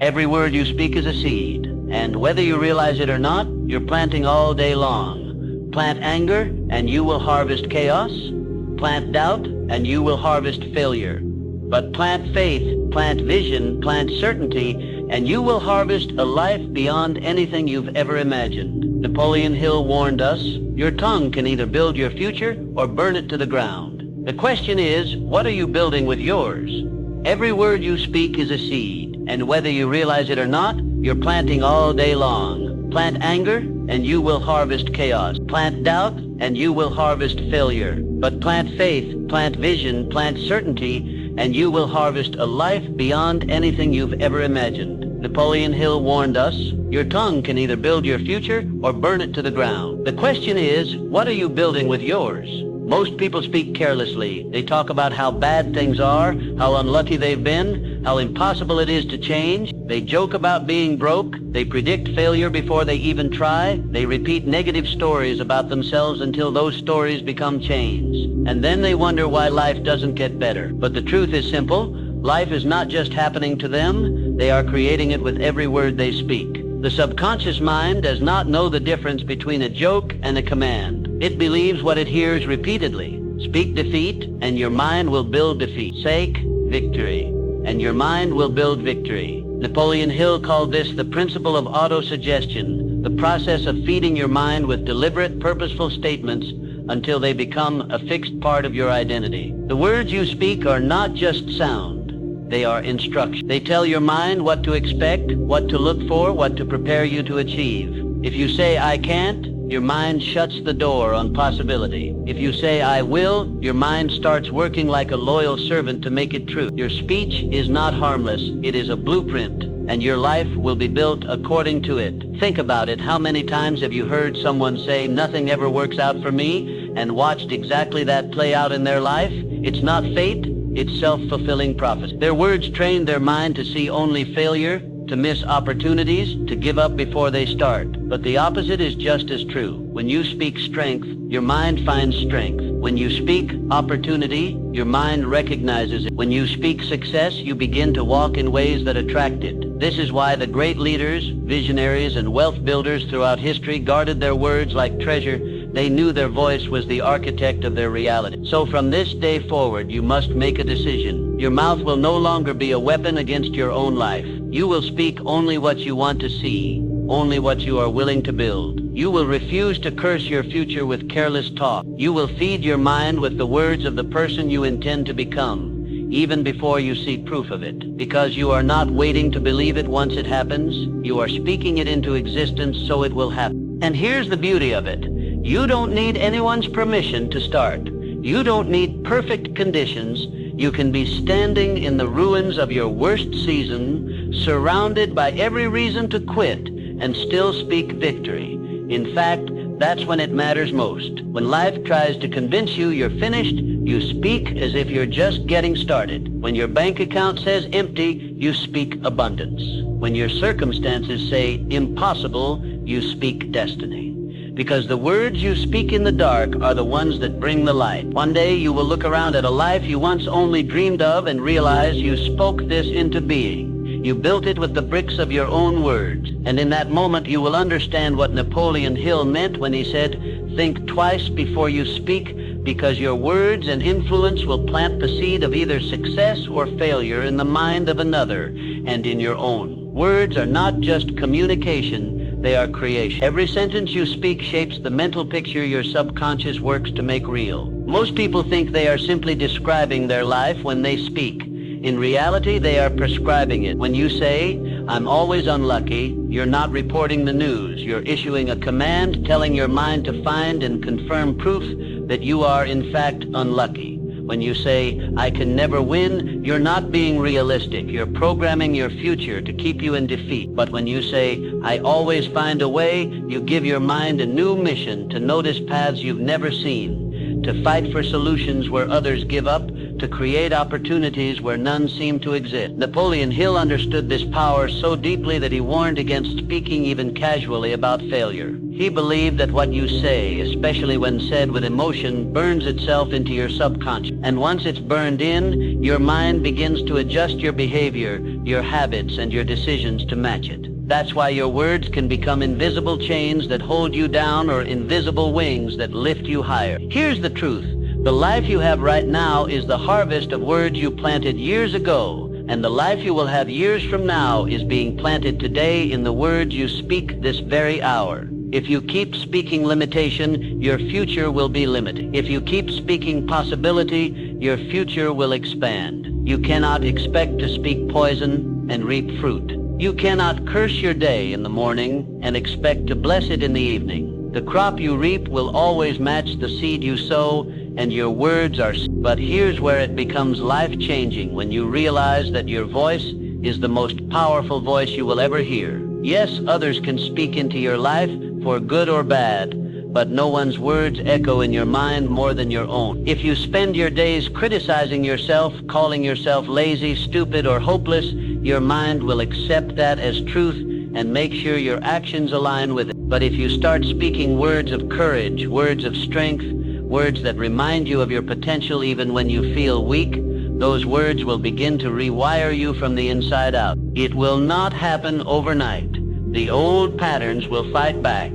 Every word you speak is a seed, and whether you realize it or not, you're planting all day long. Plant anger, and you will harvest chaos. Plant doubt, and you will harvest failure. But plant faith, plant vision, plant certainty, and you will harvest a life beyond anything you've ever imagined. Napoleon Hill warned us, your tongue can either build your future or burn it to the ground. The question is, what are you building with yours? Every word you speak is a seed, and whether you realize it or not, you're planting all day long. Plant anger, and you will harvest chaos. Plant doubt, and you will harvest failure. But plant faith, plant vision, plant certainty, and you will harvest a life beyond anything you've ever imagined. Napoleon Hill warned us, your tongue can either build your future or burn it to the ground. The question is, what are you building with yours? Most people speak carelessly. They talk about how bad things are, how unlucky they've been, how impossible it is to change. They joke about being broke. They predict failure before they even try. They repeat negative stories about themselves until those stories become chains. And then they wonder why life doesn't get better. But the truth is simple. Life is not just happening to them. They are creating it with every word they speak. The subconscious mind does not know the difference between a joke and a command. It believes what it hears repeatedly. Speak defeat, and your mind will build defeat. Say victory, and your mind will build victory. Napoleon Hill called this the principle of autosuggestion, the process of feeding your mind with deliberate, purposeful statements until they become a fixed part of your identity. The words you speak are not just sound. They are instruction. They tell your mind what to expect, what to look for, what to prepare you to achieve. If you say, I can't, your mind shuts the door on possibility. If you say, I will, your mind starts working like a loyal servant to make it true. Your speech is not harmless. It is a blueprint, and your life will be built according to it. Think about it. How many times have you heard someone say, nothing ever works out for me, and watched exactly that play out in their life? It's not fate. It's self-fulfilling prophecy. Their words trained their mind to see only failure, to miss opportunities, to give up before they start. But the opposite is just as true. When you speak strength, your mind finds strength. When you speak opportunity, your mind recognizes it. When you speak success, you begin to walk in ways that attract it. This is why the great leaders, visionaries, and wealth builders throughout history guarded their words like treasure. They knew their voice was the architect of their reality. So from this day forward, you must make a decision. Your mouth will no longer be a weapon against your own life. You will speak only what you want to see, only what you are willing to build. You will refuse to curse your future with careless talk. You will feed your mind with the words of the person you intend to become, even before you see proof of it. Because you are not waiting to believe it once it happens. You are speaking it into existence so it will happen. And here's the beauty of it. You don't need anyone's permission to start. You don't need perfect conditions. You can be standing in the ruins of your worst season, surrounded by every reason to quit, and still speak victory. In fact, that's when it matters most. When life tries to convince you you're finished, you speak as if you're just getting started. When your bank account says empty, you speak abundance. When your circumstances say impossible, you speak destiny. Because the words you speak in the dark are the ones that bring the light. One day you will look around at a life you once only dreamed of and realize you spoke this into being. You built it with the bricks of your own words. And in that moment you will understand what Napoleon Hill meant when he said, think twice before you speak, because your words and influence will plant the seed of either success or failure in the mind of another and in your own. Words are not just communication. They are creation. Every sentence you speak shapes the mental picture your subconscious works to make real. Most people think they are simply describing their life when they speak. In reality, they are prescribing it. When you say, I'm always unlucky, you're not reporting the news. You're issuing a command telling your mind to find and confirm proof that you are in fact unlucky. When you say, I can never win, you're not being realistic. You're programming your future to keep you in defeat. But when you say, I always find a way, you give your mind a new mission to notice paths you've never seen, to fight for solutions where others give up, to create opportunities where none seem to exist. Napoleon Hill understood this power so deeply that he warned against speaking even casually about failure. He believed that what you say, especially when said with emotion, burns itself into your subconscious. And once it's burned in, your mind begins to adjust your behavior, your habits, and your decisions to match it. That's why your words can become invisible chains that hold you down or invisible wings that lift you higher. Here's the truth. The life you have right now is the harvest of words you planted years ago. And the life you will have years from now is being planted today in the words you speak this very hour. If you keep speaking limitation, your future will be limited. If you keep speaking possibility, your future will expand. You cannot expect to speak poison and reap fruit. You cannot curse your day in the morning and expect to bless it in the evening. The crop you reap will always match the seed you sow, and your words are... But here's where it becomes life-changing, when you realize that your voice is the most powerful voice you will ever hear. Yes, others can speak into your life for good or bad, but no one's words echo in your mind more than your own. If you spend your days criticizing yourself, calling yourself lazy, stupid, or hopeless, your mind will accept that as truth and make sure your actions align with it. But if you start speaking words of courage, words of strength, words that remind you of your potential even when you feel weak, those words will begin to rewire you from the inside out. It will not happen overnight. The old patterns will fight back.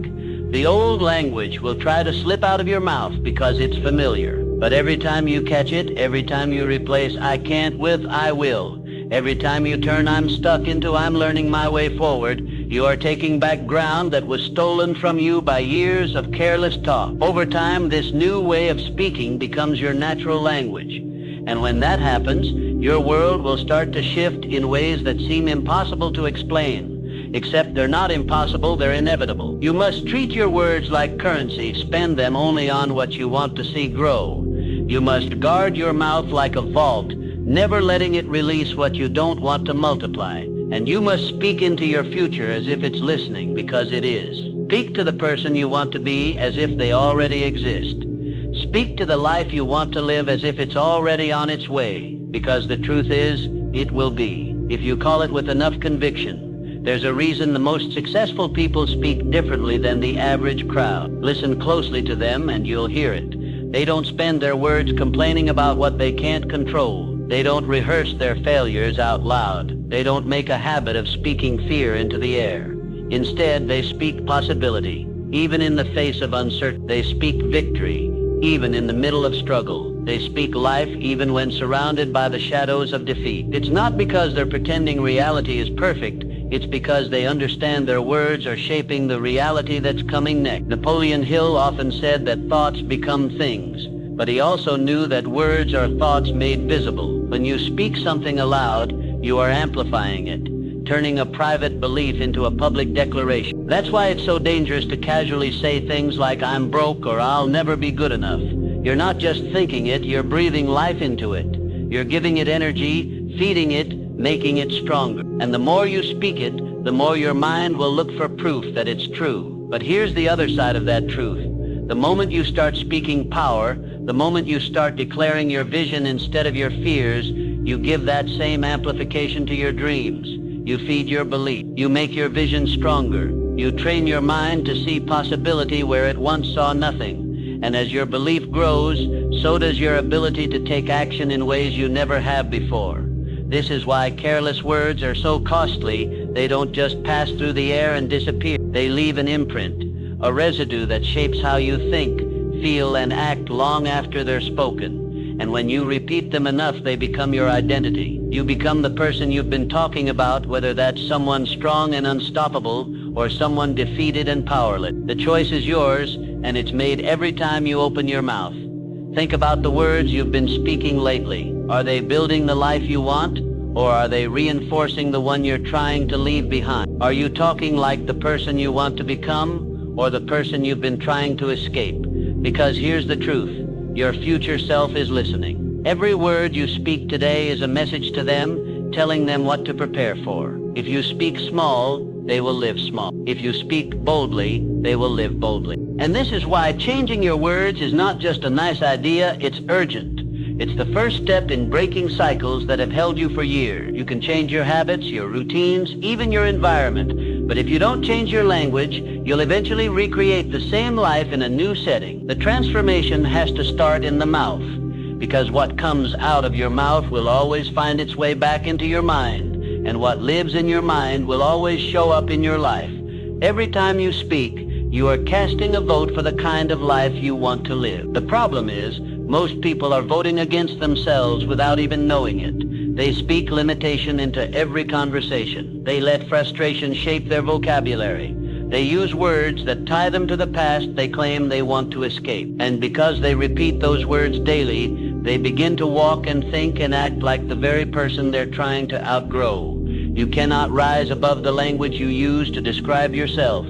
The old language will try to slip out of your mouth because it's familiar. But every time you catch it, every time you replace "I can't" with "I will," every time you turn "I'm stuck" into "I'm learning my way forward," you are taking back ground that was stolen from you by years of careless talk. Over time, this new way of speaking becomes your natural language. And when that happens, your world will start to shift in ways that seem impossible to explain. Except they're not impossible, they're inevitable. You must treat your words like currency. Spend them only on what you want to see grow. You must guard your mouth like a vault, never letting it release what you don't want to multiply. And you must speak into your future as if it's listening, because it is. Speak to the person you want to be as if they already exist. Speak to the life you want to live as if it's already on its way, because the truth is, it will be, if you call it with enough conviction. There's a reason the most successful people speak differently than the average crowd. Listen closely to them and you'll hear it. They don't spend their words complaining about what they can't control. They don't rehearse their failures out loud. They don't make a habit of speaking fear into the air. Instead, they speak possibility. Even in the face of uncertainty, they speak victory. Even in the middle of struggle, they speak life even when surrounded by the shadows of defeat. It's not because they're pretending reality is perfect. It's because they understand their words are shaping the reality that's coming next. Napoleon Hill often said that thoughts become things, but he also knew that words are thoughts made visible. When you speak something aloud, you are amplifying it, turning a private belief into a public declaration. That's why it's so dangerous to casually say things like "I'm broke" or "I'll never be good enough." You're not just thinking it, you're breathing life into it. You're giving it energy, feeding it, making it stronger. And the more you speak it, the more your mind will look for proof that it's true. But here's the other side of that truth. The moment you start speaking power, the moment you start declaring your vision instead of your fears, you give that same amplification to your dreams. You feed your belief. You make your vision stronger. You train your mind to see possibility where it once saw nothing. And as your belief grows, so does your ability to take action in ways you never have before. This is why careless words are so costly. They don't just pass through the air and disappear. They leave an imprint, a residue that shapes how you think, feel, and act long after they're spoken. And when you repeat them enough, they become your identity. You become the person you've been talking about, whether that's someone strong and unstoppable or someone defeated and powerless. The choice is yours, and it's made every time you open your mouth. Think about the words you've been speaking lately. Are they building the life you want, or are they reinforcing the one you're trying to leave behind? Are you talking like the person you want to become, or the person you've been trying to escape? Because here's the truth. Your future self is listening. Every word you speak today is a message to them, telling them what to prepare for. If you speak small, they will live small. If you speak boldly, they will live boldly. And this is why changing your words is not just a nice idea, it's urgent. It's the first step in breaking cycles that have held you for years. You can change your habits, your routines, even your environment. But if you don't change your language, you'll eventually recreate the same life in a new setting. The transformation has to start in the mouth, because what comes out of your mouth will always find its way back into your mind, and what lives in your mind will always show up in your life. Every time you speak, you are casting a vote for the kind of life you want to live. The problem is, most people are voting against themselves without even knowing it. They speak limitation into every conversation. They let frustration shape their vocabulary. They use words that tie them to the past they claim they want to escape. And because they repeat those words daily, they begin to walk and think and act like the very person they're trying to outgrow. You cannot rise above the language you use to describe yourself.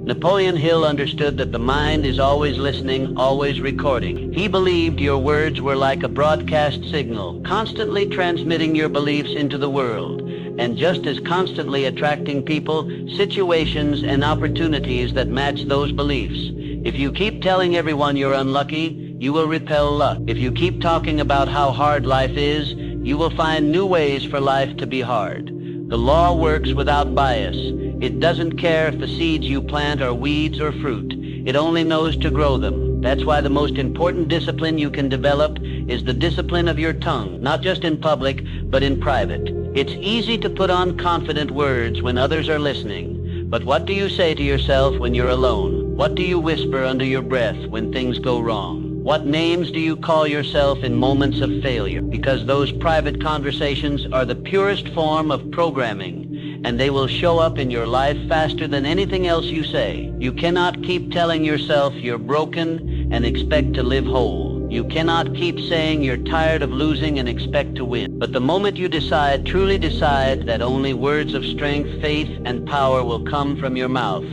Napoleon Hill understood that the mind is always listening, always recording. He believed your words were like a broadcast signal, constantly transmitting your beliefs into the world, and just as constantly attracting people, situations, and opportunities that match those beliefs. If you keep telling everyone you're unlucky, you will repel luck. If you keep talking about how hard life is, you will find new ways for life to be hard. The law works without bias. It doesn't care if the seeds you plant are weeds or fruit. It only knows to grow them. That's why the most important discipline you can develop is the discipline of your tongue, not just in public, but in private. It's easy to put on confident words when others are listening. But what do you say to yourself when you're alone? What do you whisper under your breath when things go wrong? What names do you call yourself in moments of failure? Because those private conversations are the purest form of programming, and they will show up in your life faster than anything else you say. You cannot keep telling yourself you're broken and expect to live whole. You cannot keep saying you're tired of losing and expect to win. But the moment you decide, truly decide, that only words of strength, faith, and power will come from your mouth,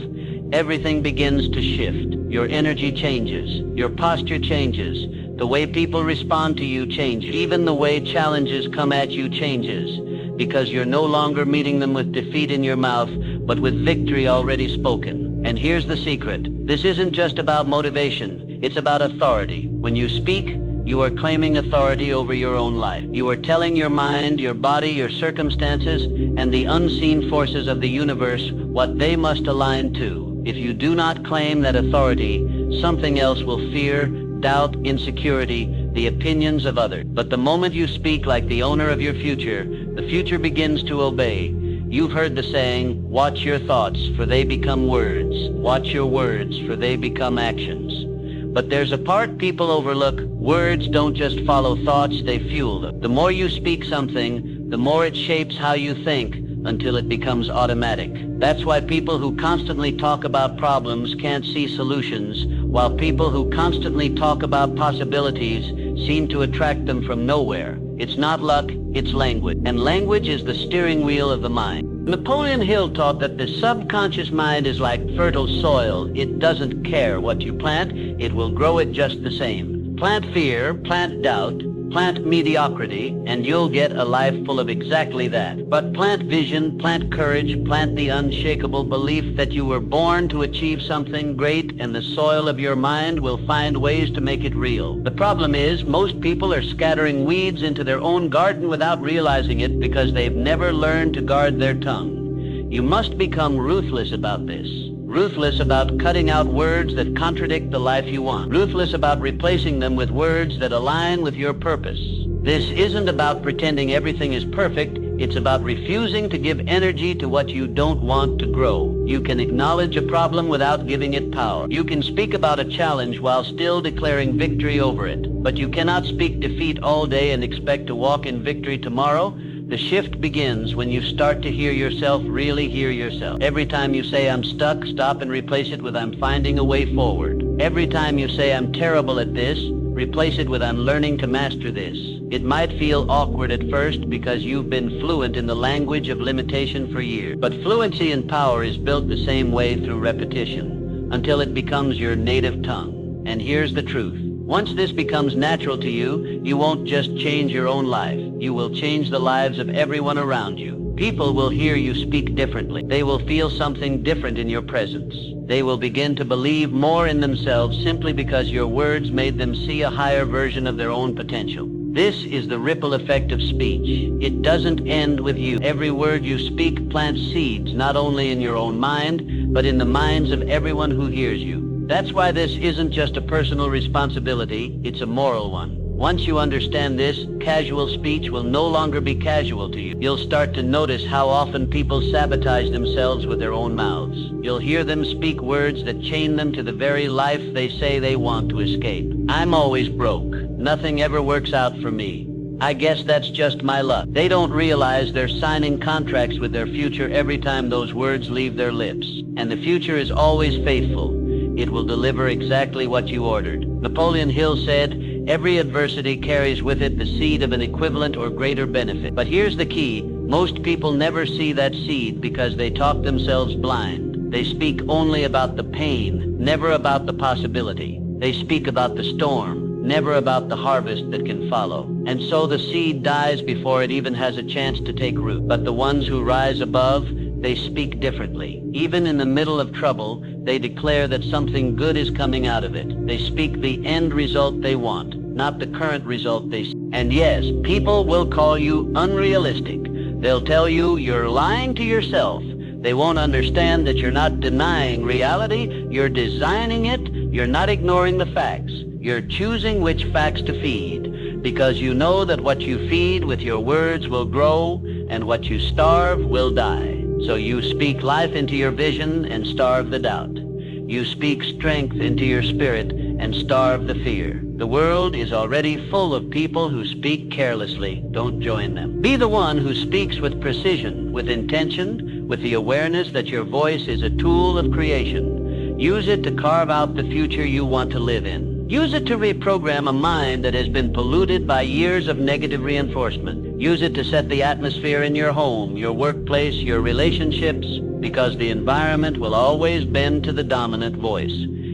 everything begins to shift. Your energy changes. Your posture changes. The way people respond to you changes. Even the way challenges come at you changes, because you're no longer meeting them with defeat in your mouth, but with victory already spoken. And here's the secret. This isn't just about motivation. It's about authority. When you speak, you are claiming authority over your own life. You are telling your mind, your body, your circumstances, and the unseen forces of the universe what they must align to. If you do not claim that authority, something else will fear, doubt, insecurity, the opinions of others. But the moment you speak like the owner of your future, the future begins to obey. You've heard the saying, watch your thoughts, for they become words. Watch your words, for they become actions. But there's a part people overlook. Words don't just follow thoughts, they fuel them. The more you speak something, the more it shapes how you think, until it becomes automatic. That's why people who constantly talk about problems can't see solutions, while people who constantly talk about possibilities seem to attract them from nowhere. It's not luck, it's language. And language is the steering wheel of the mind. Napoleon Hill taught that the subconscious mind is like fertile soil. It doesn't care what you plant, it will grow it just the same. Plant fear, plant doubt, plant mediocrity, and you'll get a life full of exactly that. But plant vision, plant courage, plant the unshakable belief that you were born to achieve something great, and the soil of your mind will find ways to make it real. The problem is, most people are scattering weeds into their own garden without realizing it, because they've never learned to guard their tongue. You must become ruthless about this. Ruthless about cutting out words that contradict the life you want. Ruthless about replacing them with words that align with your purpose. This isn't about pretending everything is perfect. It's about refusing to give energy to what you don't want to grow. You can acknowledge a problem without giving it power. You can speak about a challenge while still declaring victory over it. But you cannot speak defeat all day and expect to walk in victory tomorrow. The shift begins when you start to hear yourself, really hear yourself. Every time you say, I'm stuck, stop and replace it with, I'm finding a way forward. Every time you say, I'm terrible at this, replace it with, I'm learning to master this. It might feel awkward at first because you've been fluent in the language of limitation for years. But fluency and power is built the same way, through repetition, until it becomes your native tongue. And here's the truth. Once this becomes natural to you, you won't just change your own life. You will change the lives of everyone around you. People will hear you speak differently. They will feel something different in your presence. They will begin to believe more in themselves simply because your words made them see a higher version of their own potential. This is the ripple effect of speech. It doesn't end with you. Every word you speak plants seeds, not only in your own mind, but in the minds of everyone who hears you. That's why this isn't just a personal responsibility, it's a moral one. Once you understand this, casual speech will no longer be casual to you. You'll start to notice how often people sabotage themselves with their own mouths. You'll hear them speak words that chain them to the very life they say they want to escape. I'm always broke. Nothing ever works out for me. I guess that's just my luck. They don't realize they're signing contracts with their future every time those words leave their lips. And the future is always faithful. It will deliver exactly what you ordered. Napoleon Hill said, "Every adversity carries with it the seed of an equivalent or greater benefit." But here's the key. Most people never see that seed because they talk themselves blind. They speak only about the pain, never about the possibility. They speak about the storm, never about the harvest that can follow. And so the seed dies before it even has a chance to take root. But the ones who rise above, they speak differently. Even in the middle of trouble, they declare that something good is coming out of it. They speak the end result they want, not the current result they see. And yes, people will call you unrealistic. They'll tell you you're lying to yourself. They won't understand that you're not denying reality, you're designing it, you're not ignoring the facts. You're choosing which facts to feed, because you know that what you feed with your words will grow, and what you starve will die. So you speak life into your vision and starve the doubt. You speak strength into your spirit and starve the fear. The world is already full of people who speak carelessly. Don't join them. Be the one who speaks with precision, with intention, with the awareness that your voice is a tool of creation. Use it to carve out the future you want to live in. Use it to reprogram a mind that has been polluted by years of negative reinforcement. Use it to set the atmosphere in your home, your workplace, your relationships, because the environment will always bend to the dominant voice.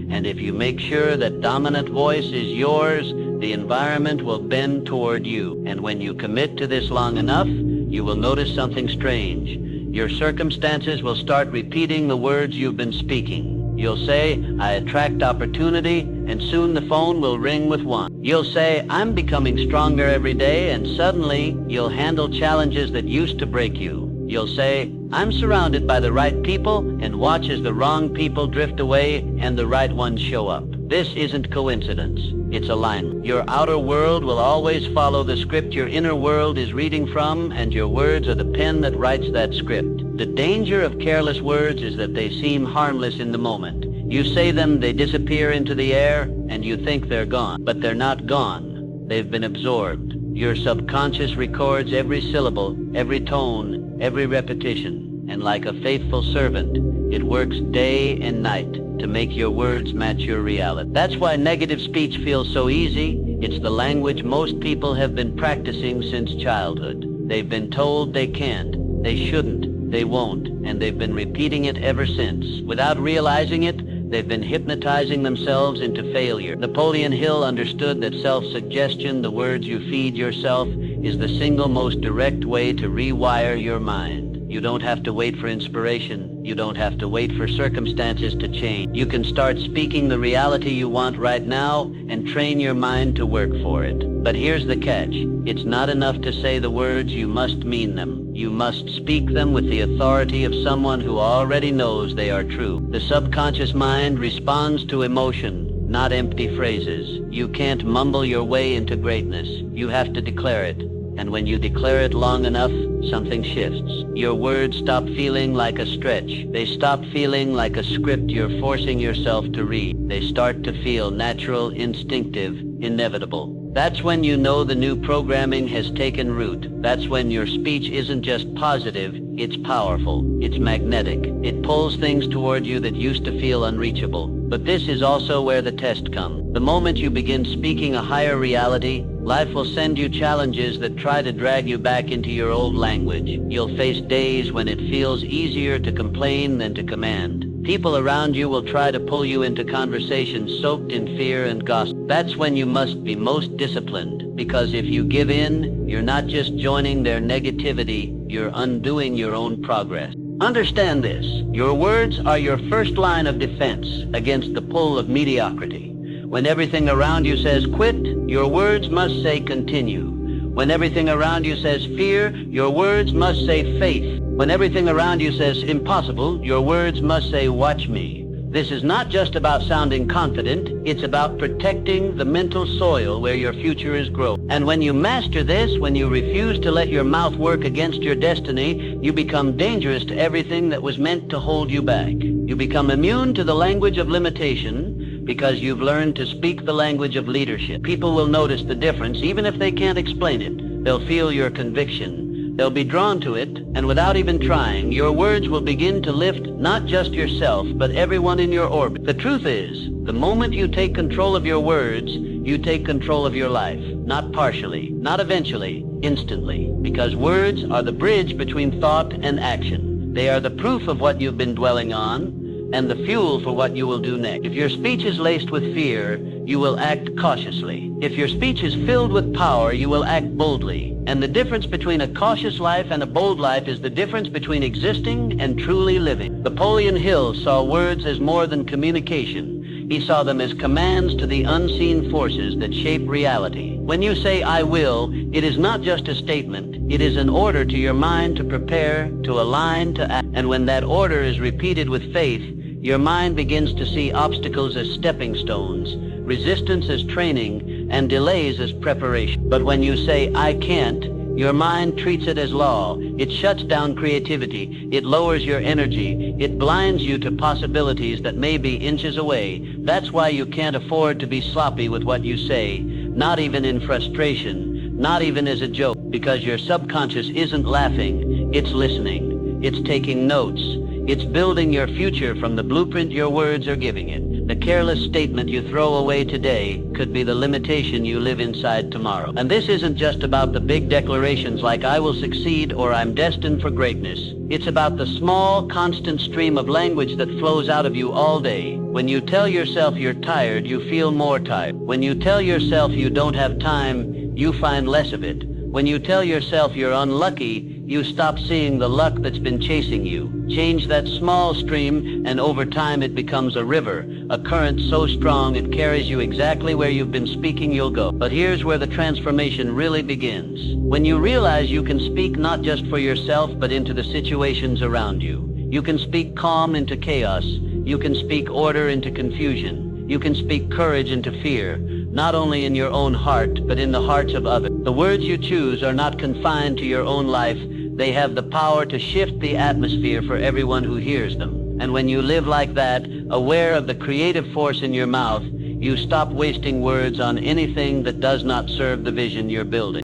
And if you make sure that dominant voice is yours, the environment will bend toward you. And when you commit to this long enough, you will notice something strange. Your circumstances will start repeating the words you've been speaking. You'll say, "I attract opportunity," and soon the phone will ring with one. You'll say, "I'm becoming stronger every day," and suddenly you'll handle challenges that used to break you. You'll say, "I'm surrounded by the right people," and watch as the wrong people drift away and the right ones show up. This isn't coincidence. It's alignment. Your outer world will always follow the script your inner world is reading from, and your words are the pen that writes that script. The danger of careless words is that they seem harmless in the moment. You say them, they disappear into the air, and you think they're gone. But they're not gone. They've been absorbed. Your subconscious records every syllable, every tone, every repetition. And like a faithful servant, it works day and night to make your words match your reality. That's why negative speech feels so easy. It's the language most people have been practicing since childhood. They've been told they can't, they shouldn't, they won't, and they've been repeating it ever since. Without realizing it, they've been hypnotizing themselves into failure. Napoleon Hill understood that self-suggestion, the words you feed yourself, is the single most direct way to rewire your mind. You don't have to wait for inspiration. You don't have to wait for circumstances to change. You can start speaking the reality you want right now and train your mind to work for it. But here's the catch. It's not enough to say the words, you must mean them. You must speak them with the authority of someone who already knows they are true. The subconscious mind responds to emotion, not empty phrases. You can't mumble your way into greatness. You have to declare it. And when you declare it long enough, something shifts. Your words stop feeling like a stretch. They stop feeling like a script you're forcing yourself to read. They start to feel natural, instinctive, inevitable. That's when you know the new programming has taken root. That's when your speech isn't just positive, it's powerful. It's magnetic. It pulls things toward you that used to feel unreachable. But this is also where the test comes. The moment you begin speaking a higher reality, life will send you challenges that try to drag you back into your old language. You'll face days when it feels easier to complain than to command. People around you will try to pull you into conversations soaked in fear and gossip. That's when you must be most disciplined, because if you give in, you're not just joining their negativity, you're undoing your own progress. Understand this. Your words are your first line of defense against the pull of mediocrity. When everything around you says quit, your words must say continue. When everything around you says fear, your words must say faith. When everything around you says impossible, your words must say watch me. This is not just about sounding confident, it's about protecting the mental soil where your future is growing. And when you master this, when you refuse to let your mouth work against your destiny, you become dangerous to everything that was meant to hold you back. You become immune to the language of limitation because you've learned to speak the language of leadership. People will notice the difference even if they can't explain it. They'll feel your conviction. They'll be drawn to it, and without even trying, your words will begin to lift not just yourself, but everyone in your orbit. The truth is, the moment you take control of your words, you take control of your life. Not partially, not eventually, instantly. Because words are the bridge between thought and action. They are the proof of what you've been dwelling on, and the fuel for what you will do next. If your speech is laced with fear, you will act cautiously. If your speech is filled with power, you will act boldly. And the difference between a cautious life and a bold life is the difference between existing and truly living. Napoleon Hill saw words as more than communication. He saw them as commands to the unseen forces that shape reality. When you say, I will, it is not just a statement. It is an order to your mind to prepare, to align, to act. And when that order is repeated with faith, your mind begins to see obstacles as stepping stones, resistance as training, and delays as preparation. But when you say, I can't, your mind treats it as law. It shuts down creativity. It lowers your energy. It blinds you to possibilities that may be inches away. That's why you can't afford to be sloppy with what you say, not even in frustration, not even as a joke, because your subconscious isn't laughing, it's listening. It's taking notes. It's building your future from the blueprint your words are giving it. The careless statement you throw away today could be the limitation you live inside tomorrow. And this isn't just about the big declarations like I will succeed or I'm destined for greatness. It's about the small, constant stream of language that flows out of you all day. When you tell yourself you're tired, you feel more tired. When you tell yourself you don't have time, you find less of it. When you tell yourself you're unlucky, you stop seeing the luck that's been chasing you. Change that small stream, and over time it becomes a river, a current so strong it carries you exactly where you've been speaking you'll go. But here's where the transformation really begins. When you realize you can speak not just for yourself, but into the situations around you. You can speak calm into chaos. You can speak order into confusion. You can speak courage into fear, not only in your own heart, but in the hearts of others. The words you choose are not confined to your own life. They have the power to shift the atmosphere for everyone who hears them. And when you live like that, aware of the creative force in your mouth, you stop wasting words on anything that does not serve the vision you're building.